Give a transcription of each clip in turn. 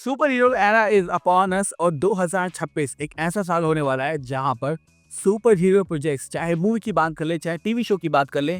Super hero era is upon us और 2026 एक ऐसा साल होने वाला है जहां पर सुपर हीरो प्रोजेक्ट्स, चाहे मूवी की बात कर ले चाहे टीवी शो की बात कर ले,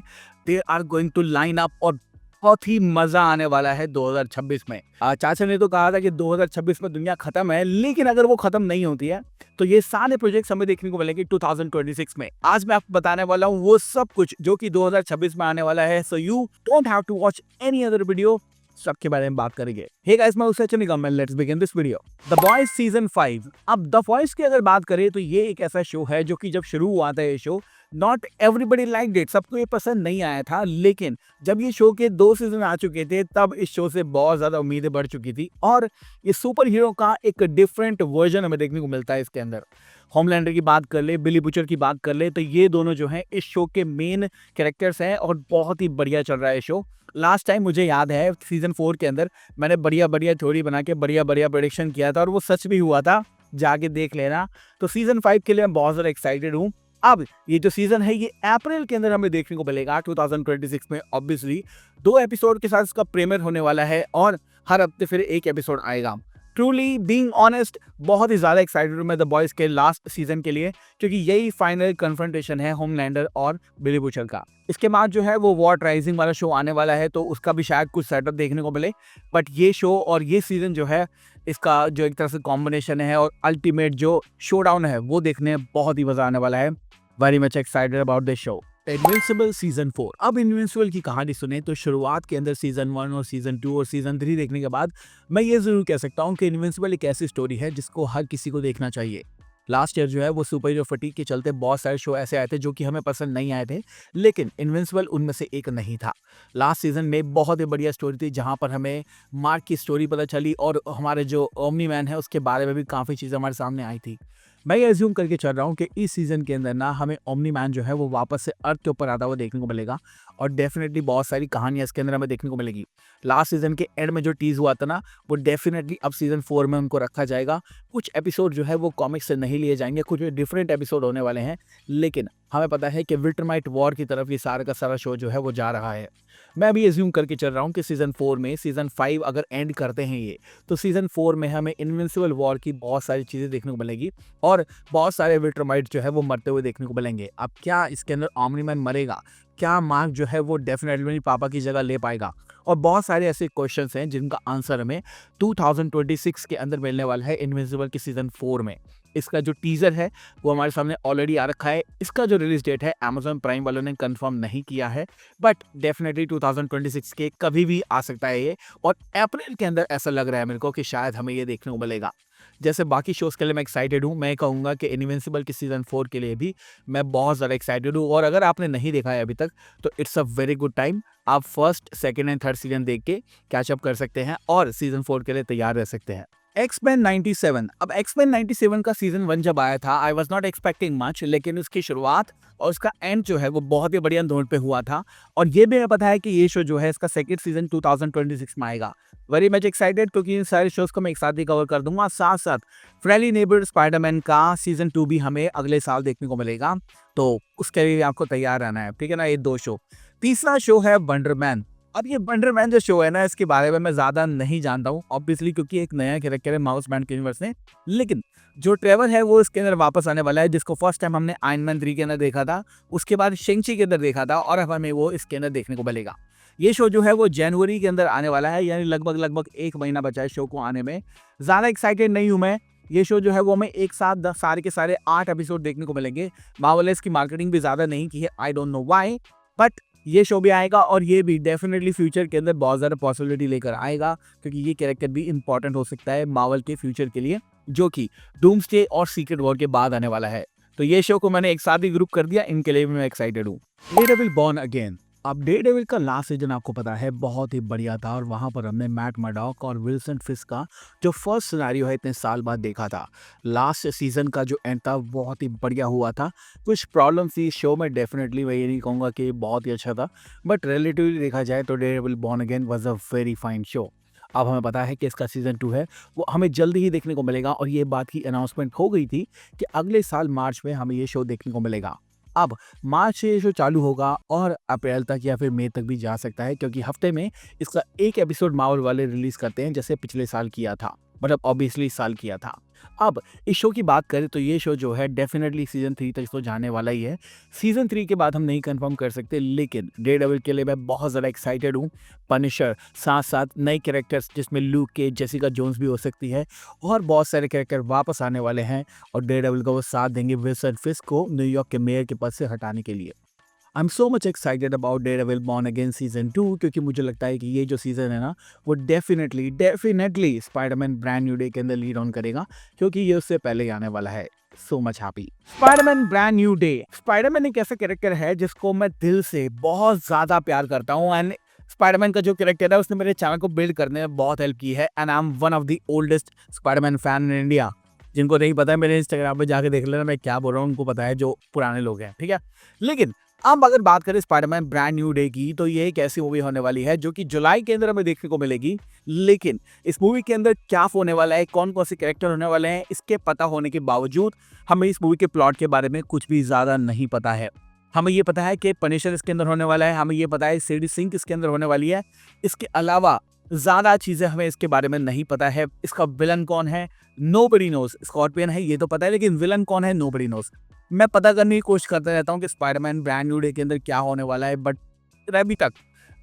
they are going to line up और बहुत ही मजा आने वाला है 2026 में। चाचा ने तो कहा था कि 2026 में दुनिया खत्म है, लेकिन अगर वो खत्म नहीं होती है तो ये सारे प्रोजेक्ट्स हमें देखने को मिलेंगे 2026 में। आज मैं आपको बताने वाला हूँ वो सब कुछ जो कि 2026 में आने वाला है। So you don't have to watch any other video, सबके बारे में बात करेंगे। हे गाइस, मैं उससे Nigam, let's begin this video. The Boys season 5। अब द बॉयज की अगर बात करें तो ये एक ऐसा शो है जो कि जब शुरू हुआ था ये show, not everybody liked it, सबको ये पसंद नहीं आया था। लेकिन जब ये शो के 2 सीजन आ चुके थे तब इस शो से बहुत ज्यादा उम्मीदें बढ़ चुकी थी और ये सुपर हीरो का एक डिफरेंट वर्जन हमें देखने को मिलता है इसके अंदर। होमलैंडर की बात कर ले, बिली बुचर की बात कर ले, तो ये दोनों जो हैं इस शो के मेन कैरेक्टर्स हैं और बहुत ही बढ़िया चल रहा है शो। लास्ट टाइम मुझे याद है सीजन 4 के अंदर मैंने बढ़िया बढ़िया थ्योरी बना के बढ़िया बढ़िया प्रेडिक्शन किया था और वो सच भी हुआ था, जाके देख लेना। तो सीजन 5 के लिए मैं बहुत ज़्यादा एक्साइटेड हूँ। अब ये जो सीजन है ये अप्रैल के अंदर हमें देखने को मिलेगा 2026 में। ऑब्वियसली 2 एपिसोड के साथ इसका प्रीमियर होने वाला है और हर हफ्ते फिर एक एपिसोड आएगा। ट्रूली बीइंग ऑनेस्ट, बहुत ही ज़्यादा एक्साइटेड हूँ मैं द बॉयज़ के लास्ट सीजन के लिए, क्योंकि यही फाइनल कन्फ्रंटेशन है होमलैंडर और बिली बुचर का। इसके बाद जो है वो वॉर राइजिंग वाला शो आने वाला है, तो उसका भी शायद कुछ सेटअप देखने को मिले। बट ये शो और ये सीजन जो है इसका जो एक तरह से कॉम्बिनेशन है और अल्टीमेट जो शो डाउन है वो देखने बहुत ही मजा आने वाला है। Very much excited about this show. Invincible season 4। अब इनविंसिबल की कहानी सुने तो शुरुआत के अंदर सीजन 1 और सीजन 2 और सीजन 3 देखने के बाद मैं ये जरूर कह सकता हूँ कि इनविंसिबल एक ऐसी स्टोरी है जिसको हर किसी को देखना चाहिए। लास्ट ईयर जो है वो सुपर हीरो फटीग के चलते बहुत सारे शो ऐसे आए थे जो कि हमें पसंद नहीं आए थे, लेकिन इनविंसिबल उनमें से एक नहीं था। लास्ट सीजन में बहुत ही बढ़िया स्टोरी थी जहां पर हमें मार्क की स्टोरी पता चली और हमारे जो ओमनी मैन है उसके बारे में भी काफ़ी चीज़ें हमारे सामने आई थी। मैं ये एज्यूम करके चल रहा हूँ कि इस सीजन के अंदर ना हमें ओमनी मैन जो है वो वापस से अर्थ के ऊपर आता हुआ देखने को मिलेगा और डेफिनेटली बहुत सारी कहानियां इसके अंदर हमें देखने को मिलेगी। लास्ट सीजन के एंड में जो टीज हुआ था ना, वो डेफिनेटली अब सीजन 4 में उनको रखा जाएगा। कुछ एपिसोड जो है वो कॉमिक्स से नहीं लिए जाएंगे, कुछ डिफरेंट एपिसोड होने वाले हैं, लेकिन हमें पता है कि विल्टरमाइट वॉर की तरफ ये सारा का सारा शो जो है वो जा रहा है। मैं अभी एज्यूम करके चल रहा हूँ कि सीजन 4 में सीजन 5 अगर एंड करते हैं ये, तो सीजन 4 में हमें इनविंसिबल वॉर की बहुत सारी चीज़ें देखने को मिलेगी और बहुत सारे विल्टरमाइट जो है वो मरते हुए देखने को मिलेंगे। अब क्या इसके अंदर ओमनी मैन मरेगा? क्या मार्क जो है वो डेफिनेटली पापा की जगह ले पाएगा? और बहुत सारे ऐसे क्वेश्चंस हैं जिनका आंसर हमें 2026 के अंदर मिलने वाला है इनविंसिबल के सीजन 4 में। इसका जो टीजर है वो हमारे सामने ऑलरेडी आ रखा है। इसका जो रिलीज डेट है अमेजॉन प्राइम वालों ने कंफर्म नहीं किया है, बट डेफिनेटली 2026 के कभी भी आ सकता है ये। और अप्रैल के अंदर ऐसा लग रहा है मेरे को कि शायद हमें ये देखने को मिलेगा। जैसे बाकी शोज के लिए मैं एक्साइटेड हूँ, मैं कहूँगा कि इनविंसिबल के सीजन 4 के लिए भी मैं बहुत ज़्यादा एक्साइटेड हूँ। और अगर आपने नहीं देखा है अभी तक तो it's a very good time, आप first, second and third season देख के कैचअप कर सकते हैं और सीजन 4 के लिए तैयार रह सकते हैं। एक्समैन 97। अब एक्समैन 97 का सीजन 1 जब आया था, I was not expecting much, लेकिन उसकी शुरुआत और उसका एंड जो है वो बहुत ही बढ़िया नोट पे हुआ था। और ये भी हमें पता है कि ये शो जो है इसका सेकंड सीजन 2026 में आएगा। वेरी मच एक्साइटेड, क्योंकि इन सारे शोज को मैं एक साथ ही कवर कर दूंगा। साथ साथ फ्रेंडली नेबर स्पाइडरमैन का सीजन 2 भी हमें अगले साल देखने को मिलेगा, तो उसके लिए आपको तैयार रहना है, ठीक है ना। ये 2 शो। तीसरा शो है वंडरमैन। अब ये वंडरमैन जो शो है ना, इसके बारे में मैं ज्यादा नहीं जानता हूँ ऑब्वियसली, क्योंकि एक नया कैरेक्टर है माउस बैंड के यूनिवर्स में। लेकिन जो ट्रेवर है वो इसके अंदर वापस आने वाला है, जिसको फर्स्ट टाइम हमने आयरन मैन 3 के अंदर देखा था, उसके बाद शेंग-ची के अंदर देखा था और अब हमें वो इसके अंदर देखने को मिलेगा। ये शो जो है वो जनवरी के अंदर आने वाला है, यानी लगभग 1 महीना बचा है शो को आने में। ज्यादा एक्साइटेड नहीं हूँ मैं। ये शो जो है वो हमें एक साथ सारे के सारे 8 एपिसोड देखने को मिलेंगे। मार्वल ने इसकी मार्केटिंग भी ज्यादा नहीं की है, I don't know why, but ये शो भी आएगा और ये भी डेफिनेटली फ्यूचर के अंदर बहुत ज़्यादा पॉसिबिलिटी लेकर आएगा, क्योंकि ये कैरेक्टर भी इंपॉर्टेंट हो सकता है मार्वल के फ्यूचर के लिए, जो कि डूम्सडे और सीक्रेट वॉर के बाद आने वाला है। तो ये शो को मैंने एक साथ ही ग्रुप कर दिया, इनके लिए भी मैं एक्साइटेड हूँ। Daredevil born again. अब डेयरडेविल का लास्ट सीजन आपको पता है बहुत ही बढ़िया था और वहां पर हमने मैट मर्डॉक और विल्सन फिस्क का जो फर्स्ट सिनेरियो है इतने साल बाद देखा था। लास्ट सीजन का जो एंड था बहुत ही बढ़िया हुआ था। कुछ प्रॉब्लम थी शो में, डेफिनेटली मैं ये नहीं कहूँगा कि बहुत ही अच्छा था, बट रिलेटिवली देखा जाए तो Daredevil born again was a very fine show. अब हमें पता है कि इसका सीजन 2 है वो हमें जल्दी ही देखने को मिलेगा और ये बात की अनाउंसमेंट हो गई थी कि अगले साल मार्च में हमें ये शो देखने को मिलेगा। अब मार्च से ये शो चालू होगा और अप्रैल तक या फिर मई तक भी जा सकता है, क्योंकि हफ्ते में इसका एक एपिसोड मार्वल वाले रिलीज करते हैं जैसे पिछले साल किया था। मतलब ऑब्वियसली इस साल किया था। अब इस शो की बात करें तो ये शो जो है डेफिनेटली सीज़न 3 तक तो जाने वाला ही है। सीज़न 3 के बाद हम नहीं कंफर्म कर सकते, लेकिन डेयरडेविल के लिए मैं बहुत ज़्यादा एक्साइटेड हूँ। पनिशर, साथ-साथ नए कैरेक्टर्स जिसमें लूक केज, जेसिका जोन्स भी हो सकती है और बहुत सारे कैरेक्टर वापस आने वाले हैं और डेयरडेविल का वो साथ देंगे विल्सन फिस्क को न्यूयॉर्क के मेयर के पद से हटाने के लिए। I am so much excited about Daredevil born again season 2, क्योंकि मुझे लगता है कि ये जो सीजन है ना, वो definitely Spiderman brand new day के अंदर लीड ऑन करेगा, क्योंकि ये उससे पहले ही आने वाला है। So much happy. Spiderman brand new day. Spiderman एक ऐसा कैरेक्टर है जिसको मैं दिल से बहुत ज्यादा प्यार करता हूँ एंड स्पाइडरमैन का जो कैरेक्टर है उसने मेरे चैनल को बिल्ड करने में बहुत हेल्प की है and I M one of the oldest Spiderman fan in India. जिनको नहीं पता है मेरे इंस्टाग्राम पे जाके देख लेना मैं क्या बोल रहा हूँ, उनको पता है जो पुराने लोग हैं, ठीक है। लेकिन अब अगर बात करें स्पाइडरमैन ब्रांड न्यू डे की, तो ये एक ऐसी मूवी होने वाली है जो कि जुलाई के अंदर हमें देखने को मिलेगी। लेकिन इस मूवी के अंदर क्या होने वाला है, कौन कौन से कैरेक्टर होने वाले हैं, इसके पता होने के बावजूद हमें इस मूवी के प्लॉट के बारे में कुछ भी ज्यादा नहीं पता है। हमें ये पता है कि पनिशर इसके अंदर होने वाला है, हमें ये पता है सिडी सिंक इसके अंदर होने वाली है। इसके अलावा ज्यादा चीजें हमें इसके बारे में नहीं पता है। इसका विलन कौन है, नोबडी नोस। स्कॉर्पियन है ये तो पता है, लेकिन विलन कौन है, नोबडी नोस। मैं पता करने की कोशिश करता रहता हूँ कि स्पाइडरमैन ब्रांड न्यू डे के अंदर क्या होने वाला है, बट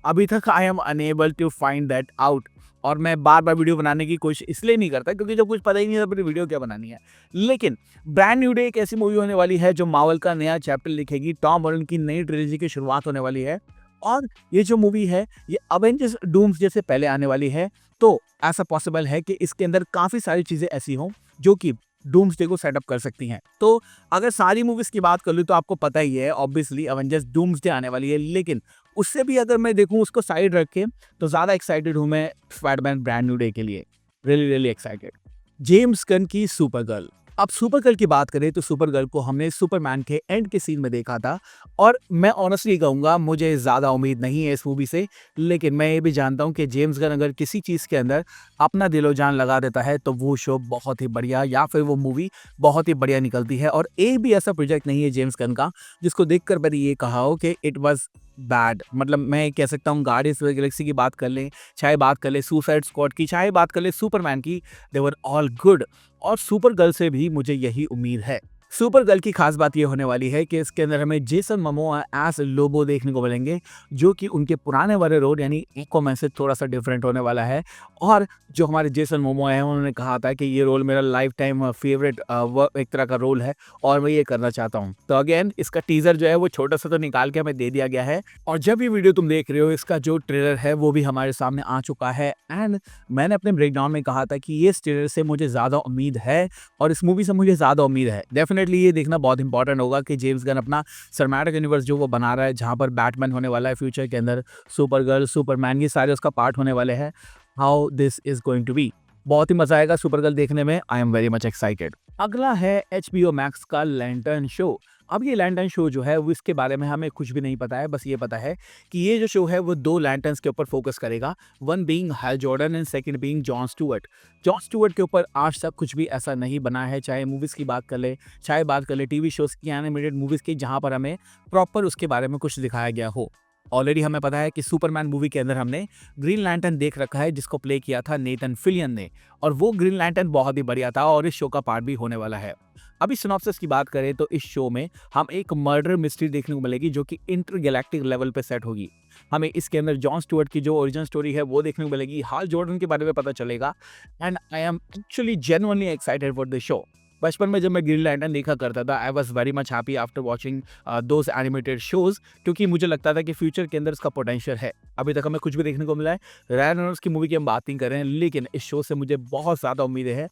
अभी तक I am unable to find that out. और मैं बार बार वीडियो बनाने की कोशिश इसलिए नहीं करता क्योंकि जब कुछ पता ही नहीं था फिर वीडियो क्या बनानी है। लेकिन ब्रांड न्यू डे एक ऐसी मूवी होने वाली है जो मार्वल का नया चैप्टर लिखेगी। टॉम हॉलैंड की नई ट्रिलॉजी की शुरुआत होने वाली है और ये जो मूवी है ये अवेंजर्स डूम्सडे से पहले आने वाली है। तो ऐसा पॉसिबल है कि इसके अंदर काफी सारी चीजें ऐसी हों जो कि डूम्सडे को सेटअप कर सकती हैं। तो अगर सारी मूवीज की बात कर लूँ तो आपको पता ही है ऑब्वियसली अवेंजर्स डूम्सडे आने वाली है। लेकिन उससे भी अगर मैं देखूं उसको साइड रख के, तो ज्यादा एक्साइटेड हूं मैं स्पाइडरमैन ब्रांड न्यू डे के लिए। Really excited. जेम्स गन की सुपर गर्ल। अब सुपर गर्ल की बात करें तो सुपर गर्ल को हमने सुपरमैन के एंड के सीन में देखा था और मैं ऑनेस्टली कहूंगा मुझे ज्यादा उम्मीद नहीं है इस मूवी से। लेकिन मैं ये भी जानता हूं कि जेम्स गन अगर किसी चीज के अंदर अपना दिलो जान लगा देता है तो वो शो बहुत ही बढ़िया या फिर वो मूवी बहुत ही बढ़िया निकलती है। और एक भी ऐसा प्रोजेक्ट नहीं है जेम्स गन का जिसको देखकर मैंने ये कहा हो कि इट वाज बैड। मतलब मैं कह सकता हूँ गार्डियंस ऑफ द गैलेक्सी की बात कर लें, चाहे बात कर ले सुसाइड स्क्वाड की, चाहे बात कर ले सुपरमैन की, दे वर ऑल गुड। और सुपर गर्ल से भी मुझे यही उम्मीद है। सुपर गर्ल की खास बात ये होने वाली है कि इसके अंदर हमें जेसन मोमोआ एज लोबो देखने को मिलेंगे, जो कि उनके पुराने वाले रोल यानी एक्वामैन से थोड़ा सा डिफरेंट होने वाला है। और जो हमारे जेसन मोमोआ है उन्होंने कहा था कि ये रोल मेरा लाइफ टाइम फेवरेट एक तरह का रोल है और मैं ये करना चाहता हूँ। तो अगेन इसका टीजर जो है वो छोटा सा तो निकाल के हमें दे दिया गया है और जब ये वीडियो तुम देख रहे हो इसका जो ट्रेलर है वो भी हमारे सामने आ चुका है। एंड मैंने अपने ब्रेकडाउन में कहा था कि ये ट्रेलर से मुझे ज्यादा उम्मीद है और इस मूवी से मुझे ज्यादा उम्मीद है। डेफिनेटली ये देखना बहुत इंपॉर्टेंट होगा कि जेम्स गन अपना सिनेमैटिक यूनिवर्स जो वो बना रहा है, जहां पर बैटमैन होने वाला है फ्यूचर के अंदर, सुपर गर्ल, सुपरमैन, ये सारे उसका पार्ट होने वाले हैं। How this is going to be, बहुत ही मजा आएगा सुपर गर्ल देखने में। I am very much excited. अगला है HBO मैक्स का लैंटर्न शो। अब ये लैंटर्न शो जो है वो इसके बारे में हमें कुछ भी नहीं पता है, बस ये पता है कि ये जो शो है वो दो लैंटर्न्स के ऊपर फोकस करेगा, वन बीइंग हल Jordan and second being John Stuart. John Stuart के ऊपर आज तक कुछ भी ऐसा नहीं बना है, चाहे मूवीज की बात कर ले, चाहे बात कर ले टीवी शोज की, एनिमेटेड मूवीज की, जहां पर हमें प्रॉपर उसके बारे में कुछ दिखाया गया हो। ऑलरेडी हमें पता है कि सुपरमैन मूवी के अंदर हमने ग्रीन लैंटर्न देख रखा है जिसको प्ले किया था नेथन फिलियन ने, और वो ग्रीन लैंटर्न बहुत ही बढ़िया था और इस शो का पार्ट भी होने वाला है। अभी सिनॉप्सिस की बात करें तो इस शो में हम एक मर्डर मिस्ट्री देखने को मिलेगी जो कि इंटरगैलेक्टिक लेवल पे सेट होगी। हमें इसके अंदर जॉन स्टुअर्ट की जो ओरिजिन स्टोरी है वो देखने को मिलेगी, हाल जॉर्डन के बारे में पता चलेगा। And I am actually genuinely excited for this show. बचपन में जब मैं ग्रीन लैंटर्न देखा करता था I was very much happy after watching those animated shows, क्योंकि मुझे लगता था कि फ्यूचर के अंदर इसका पोटेंशियल है। अभी तक हमें कुछ भी देखने को मिला है। रायन रेनॉल्ड्स की मूवी की हम बात नहीं कर रहे हैं, लेकिन इस शो से मुझे बहुत ज़्यादा उम्मीदें हैं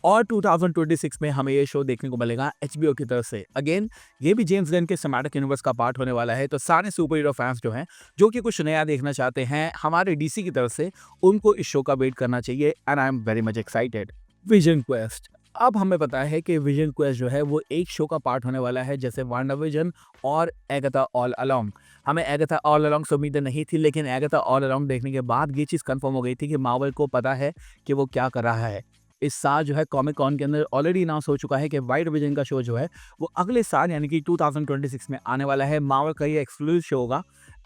और 2026 में हमें ये शो देखने को मिलेगा HBO की तरफ से। अगेन ये भी जेम्स गन के सिनेमैटिक यूनिवर्स का पार्ट होने वाला है। तो सारे सुपर हीरो फैंस जो हैं जो कि कुछ नया देखना चाहते हैं हमारे DC की तरफ से, उनको इस शो का वेट करना चाहिए and I am very much excited. Vision quest. अब हमें पता है कि विजन क्वेस्ट जो है वो एक शो का पार्ट होने वाला है, जैसे वांडाविजन और एगाथा ऑल अलोंग। हमें एगाथा ऑल अलोंग से उम्मीदें नहीं थी, लेकिन एगाथा ऑल अलोंग देखने के बाद ये चीज़ कंफर्म हो गई थी कि मार्वल को पता है कि वो क्या कर रहा है। इस साल जो है कॉमिक कॉन के अंदर ऑलरेडी अनाउंस हो चुका है कि वाइट विजन का शो जो है वो अगले साल यानी कि 2026 में आने वाला है। मार्वल का ये एक्सक्लूसिव शो होगा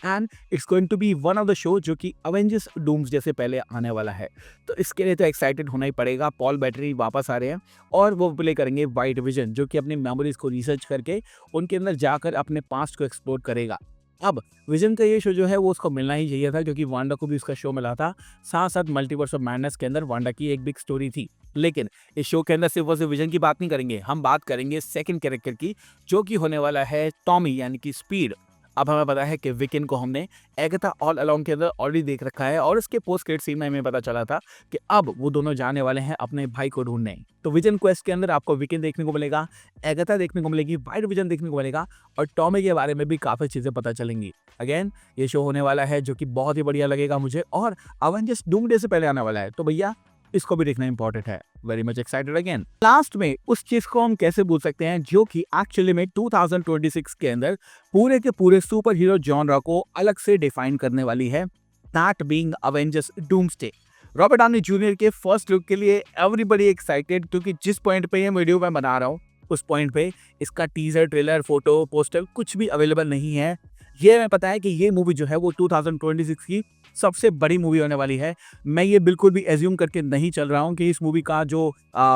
and it's going to be one of the show जो कि अवेंजर्स डूम्सडे से पहले आने वाला है। तो इसके लिए तो एक्साइटेड होना ही पड़ेगा। पॉल बेटनी वापस आ रहे हैं और वो प्ले करेंगे वाइट विजन, जो कि अपनी मेमोरीज को रिसर्च करके उनके अंदर जाकर अपने पास्ट को एक्सप्लोर करेगा। अब विजन का ये शो जो है वो उसको मिलना ही चाहिए था, क्योंकि वांडा को भी उसका शो मिला था। साथ साथ मल्टीवर्स ऑफ मैडनेस के अंदर वांडा की एक बिग स्टोरी थी। लेकिन इस शो के अंदर सिर्फ और सिर्फ विजन की बात नहीं करेंगे, हम बात करेंगे सेकंड कैरेक्टर की, जो कि होने वाला है टॉमी यानी कि स्पीड। अब हमें पता है कि विकेन को हमने एगाथा ऑल अलोंग के अंदर ऑलरेडी देख रखा है और उसके पोस्ट क्रेडिट सीन में हमें पता चला था कि अब वो दोनों जाने वाले हैं अपने भाई को ढूंढने। तो विजन क्वेस्ट के अंदर आपको विकेन देखने को मिलेगा, एगाथा देखने को मिलेगी, वाइट विजन देखने को मिलेगा और टॉमी के बारे में भी काफी चीजें पता चलेंगी। अगेन ये शो होने वाला है जो कि बहुत ही बढ़िया लगेगा मुझे, और अवेंजर्स डूमसडे से पहले आने वाला है, तो भैया इसको भी देखना इंपॉर्टेंट है। Very much excited again. Last में उस चीज को हम कैसे भूल सकते हैं जो कि एक्चुअली में 2026 के अंदर पूरे के पूरे सुपर हीरो जॉनरा को अलग से डिफाइन करने वाली है, that being Avengers doomsday. Robert Downey junior के फर्स्ट लुक के लिए एवरीबडी एक्साइटेड, क्योंकि जिस पॉइंट पे ये वीडियो मैं बना रहा हूँ उस पॉइंट पे इसका टीजर, ट्रेलर, फोटो, पोस्टर कुछ भी अवेलेबल नहीं है। ये हमें पता है कि ये मूवी जो है वो 2026 की सबसे बड़ी मूवी होने वाली है। मैं ये बिल्कुल भी एज्यूम करके नहीं चल रहा हूँ कि इस मूवी का जो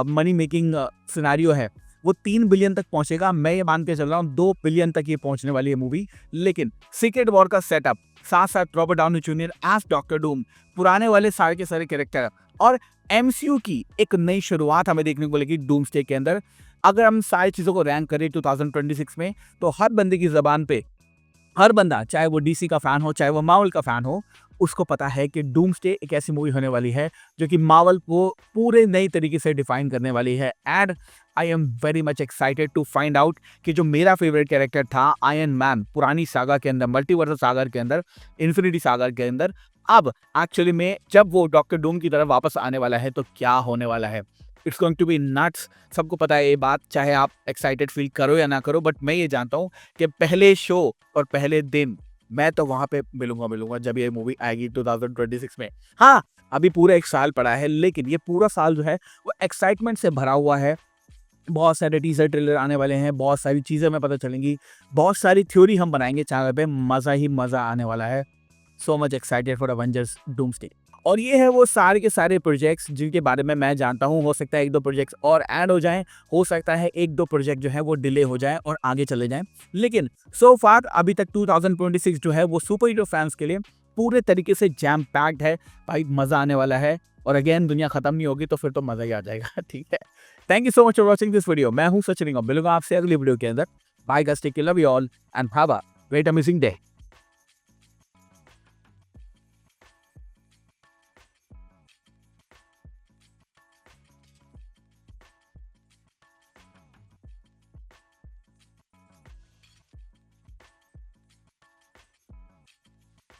मनी मेकिंग सिनेरियो है वो 3 बिलियन तक पहुंचेगा। मैं ये मान के चल रहा हूँ 2 बिलियन तक ये पहुंचने वाली है मूवी। लेकिन सीक्रेट वॉर का सेटअप, साथ साथ Robert Downey Junior as Doctor Doom, पुराने वाले सारे के सारे कैरेक्टर और एमसीयू की एक नई शुरुआत हमें देखने को मिलेगी डूम्सडे के अंदर। अगर हम सारी चीज़ों को रैंक करें 2026 में, तो हर बंदे की जबान पे, हर बंदा, चाहे वो डीसी का फैन हो चाहे वो मार्वल का फैन हो, उसको पता है कि डूम्सडे एक ऐसी मूवी होने वाली है जो कि मार्वल को पूरे नई तरीके से डिफाइन करने वाली है। And I am very much excited to find out कि जो मेरा फेवरेट कैरेक्टर था आयरन मैन पुरानी सागा के अंदर, मल्टीवर्स सागा के अंदर, इन्फिनिटी सागा के अंदर, अब एक्चुअली में जब वो डॉक्टर डूम की तरफ वापस आने वाला है तो क्या होने वाला है। It's going to be nuts. सबको पता है ये बात, चाहे आप एक्साइटेड फील करो या ना करो, बट मैं ये जानता हूँ कि पहले शो और पहले दिन मैं तो वहां पे मिलूंगा जब ये मूवी आएगी 2026 में। हाँ, अभी पूरा एक साल पड़ा है, लेकिन ये पूरा साल जो है वो एक्साइटमेंट से भरा हुआ है। बहुत सारे टीजर ट्रेलर आने वाले हैं, बहुत सारी चीजें हमें पता चलेंगी, बहुत सारी थ्योरी हम बनाएंगे चैनल पे, मजा ही मजा आने वाला है। So much excited for Avengers doomsday. और ये है वो सारे के सारे प्रोजेक्ट्स जिनके बारे में मैं जानता हूँ। हो सकता है एक दो प्रोजेक्ट्स और ऐड हो जाएं, हो सकता है एक दो प्रोजेक्ट जो है वो डिले हो जाए और आगे चले जाएं, लेकिन सो फार अभी तक 2026 जो है वो सुपर हीरो फैंस के लिए पूरे तरीके से जैम पैक्ड है। भाई मजा आने वाला है, और अगेन दुनिया खत्म नहीं होगी तो फिर तो मजा ही आ जाएगा। ठीक है, thank you so much for watching this video. मैं हूँ सचिन, मिलूंगा आपसे अगली वीडियो के अंदर। Bye guys, take care, love you all and have a great amazing day.